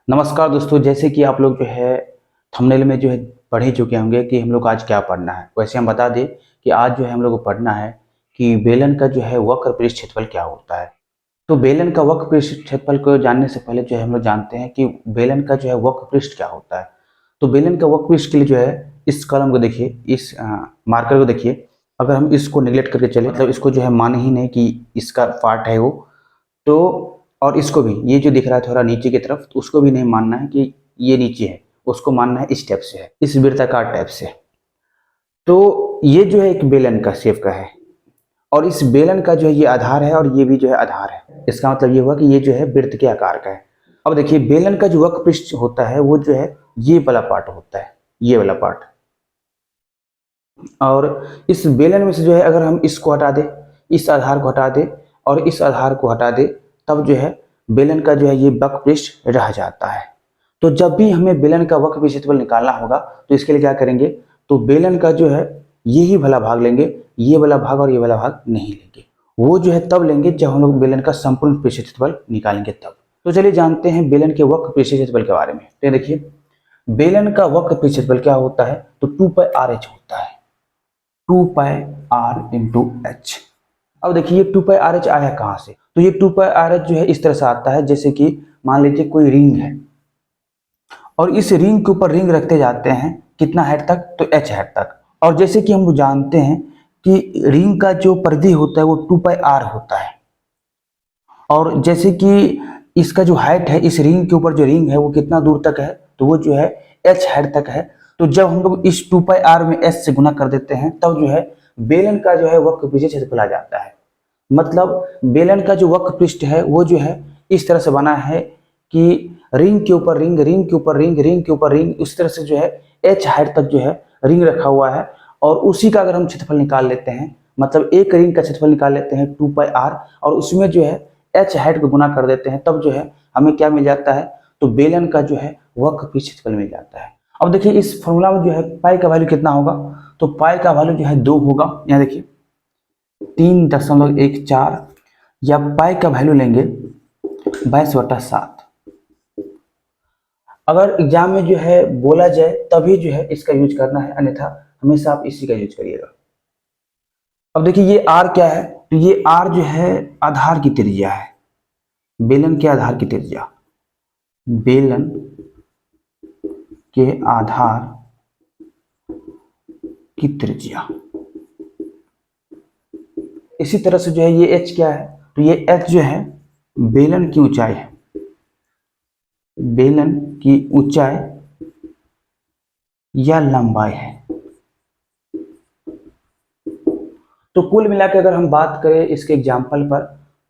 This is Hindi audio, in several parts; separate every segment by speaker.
Speaker 1: नमस्कार दोस्तों, जैसे कि आप लोग जो है थंबनेल में जो है पढ़ ही चुके होंगे कि हम लोग आज क्या पढ़ना है। वैसे हम बता दें कि आज जो है हम लोग को पढ़ना है कि बेलन का जो है वक्र पृष्ठ क्षेत्रफल क्या होता है। तो बेलन का वक्र पृष्ठ क्षेत्रफल को जानने से पहले जो है हम लोग जानते हैं कि बेलन का जो है वक्र पृष्ठ क्या होता है। तो बेलन का वक्र पृष्ठ के लिए जो है इस कलम को देखिए, इस मार्कर को देखिए। अगर हम इसको निगलेक्ट करके चले, मतलब इसको जो है माने ही नहीं कि इसका पार्ट है वो, तो और इसको भी, ये जो दिख रहा है थोड़ा नीचे की तरफ, तो उसको भी नहीं मानना है कि ये नीचे है, उसको मानना है इस टाइप से है, इस वृत्ताकार टाइप से। तो ये जो है एक बेलन का शेप का है, और इस बेलन का जो है ये आधार है और ये भी जो है आधार है। इसका मतलब ये हुआ कि ये जो है वृत्त के आकार का है। अब देखिए बेलन का जो वक्र पृष्ठ होता है वो जो है ये वाला पार्ट होता है, ये वाला पार्ट। और इस बेलन में से जो है अगर हम इसको हटा दें, इस आधार को हटा दें और इस आधार को हटा दें, तब जो है बेलन का जो है ये वक्र पृष्ठ रह जाता है। तो जब भी हमें बेलन का वक्र पृष्ठ क्षेत्रफल निकालना होगा तो इसके लिए क्या करेंगे, तो बेलन का जो है यही वाला भाग लेंगे, ये वाला भाग और ये वाला भाग नहीं लेंगे। वो जो है तब लेंगे जब हम लोग बेलन का संपूर्ण पृष्ठ क्षेत्रफल निकालेंगे तब। तो चलिए जानते हैं बेलन के वक्र पृष्ठ क्षेत्रफल के बारे में। तो देखिए बेलन का वक्र पृष्ठ क्षेत्रफल क्या होता है, तो 2πr/h होता है, 2πr/h। अब देखिए ये 2πr/h आया कहाँ से, तो ये 2πr/h जो है इस तरह से आता है, जैसे कि मान लीजिए कोई रिंग है और इस रिंग के ऊपर रिंग रखते जाते हैं कितना हाइट तक, तो h हाइट तक। और जैसे कि हम जानते हैं कि रिंग का जो परिधि होता है वो 2πr होता है, और जैसे कि इसका जो हाइट है, इस रिंग के ऊपर जो रिंग है वो कितना दूर तक है, तो वो जो है h हाइट तक है। तो जब हम लोग इस 2πr में s से गुना कर देते हैं तब जो है बेलन का जो है वक्र पृष्ठ क्षेत्रफल आ जाता है। मतलब बेलन का जो वक्र पृष्ठ है वो जो है इस तरह से बना है कि रिंग के ऊपर रिंग, रिंग के ऊपर रिंग, रिंग के ऊपर रिंग, उस तरह से जो है h हाइट तक जो है रिंग रखा हुआ है। और उसी का अगर हम क्षेत्रफल निकाल लेते हैं, मतलब एक रिंग का क्षेत्रफल निकाल लेते हैं 2πr और उसमें जो है h हाइट को गुना कर देते हैं, तब जो है हमें क्या मिल जाता है, तो बेलन का जो है वक्र पृष्ठ क्षेत्रफल मिल जाता है। अब देखिए इस फॉर्मूला में जो है पाई का वैल्यू कितना होगा, तो पाई का वैल्यू जो है 2 होगा। यहाँ देखिए 3.14, या पाई का वैल्यू लेंगे 22/7। अगर एग्जाम में जो है बोला जाए तभी जो है इसका यूज करना है, अन्यथा हमेशा आप इसी का यूज करिएगा। अब देखिए ये आर क्या है, तो ये आर जो है आधार की त्रिज्या है, बेलन के आधार की त्रिज्या, बेलन के आधार की त्रिज्या। इसी तरह से जो है ये h क्या है, तो ये h जो है बेलन की ऊंचाई है, बेलन की ऊंचाई या लंबाई है। तो कुल मिलाकर अगर हम बात करें इसके एग्जाम्पल पर,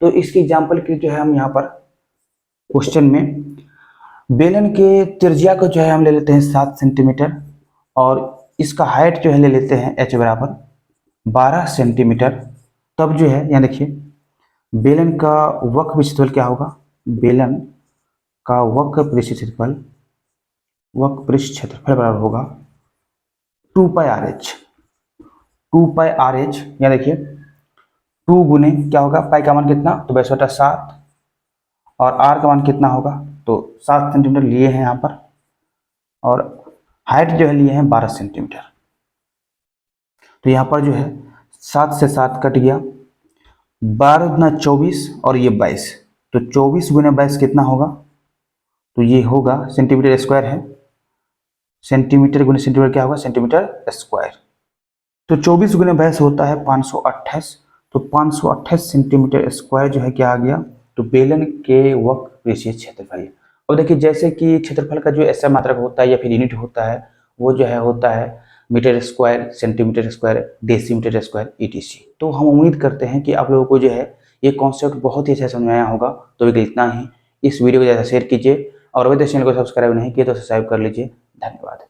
Speaker 1: तो इसके एग्जाम्पल के जो है हम यहाँ पर क्वेश्चन में बेलन के त्रिज्या को जो है हम ले लेते हैं 7 सेंटीमीटर, और इसका हाइट जो है ले लेते हैं h बराबर 12 सेंटीमीटर। तब जो है यहाँ देखिए बेलन का वक्र पृष्ठ क्षेत्रफल क्या होगा, बेलन का वक्र पृष्ठ क्षेत्रफल, वक्र पृष्ठ क्षेत्रफल बराबर होगा 2πr/h। 2πr/h यहाँ देखिए 2 गुने क्या होगा, पाई का मान कितना, तो 22/7, और r का मान कितना होगा, तो 7 सेंटीमीटर लिए हैं यहाँ पर, और हाइट जो है लिए हैं 12 सेंटीमीटर। तो यहाँ पर जो है 7 से 7 कट गया, 12 गुना 24 और ये 22, तो 24 गुना 22 कितना होगा, तो ये होगा सेंटीमीटर स्क्वायर है, सेंटीमीटर गुना सेंटीमीटर क्या होगा, सेंटीमीटर स्क्वायर। तो 24 गुना 22 होता है 528, तो 528 सेंटीमीटर स्क्वायर जो है क्या आ गया, तो बेलन के वक्र पृष्ठ क्षेत्रफल। और देखिए जैसे कि क्षेत्रफल का जो ऐसा मात्रक होता है या फिर यूनिट होता है वो जो है होता है metre square, centimetre square, decimetre square, etc। तो हम उम्मीद करते हैं कि आप लोगों को जो है ये कॉन्सेप्ट बहुत ही अच्छा समझ में आया होगा। तो इतना ही, इस वीडियो को ज़्यादा शेयर कीजिए, और अभी तक चैनल को सब्सक्राइब नहीं किए तो सब्सक्राइब कर लीजिए। धन्यवाद।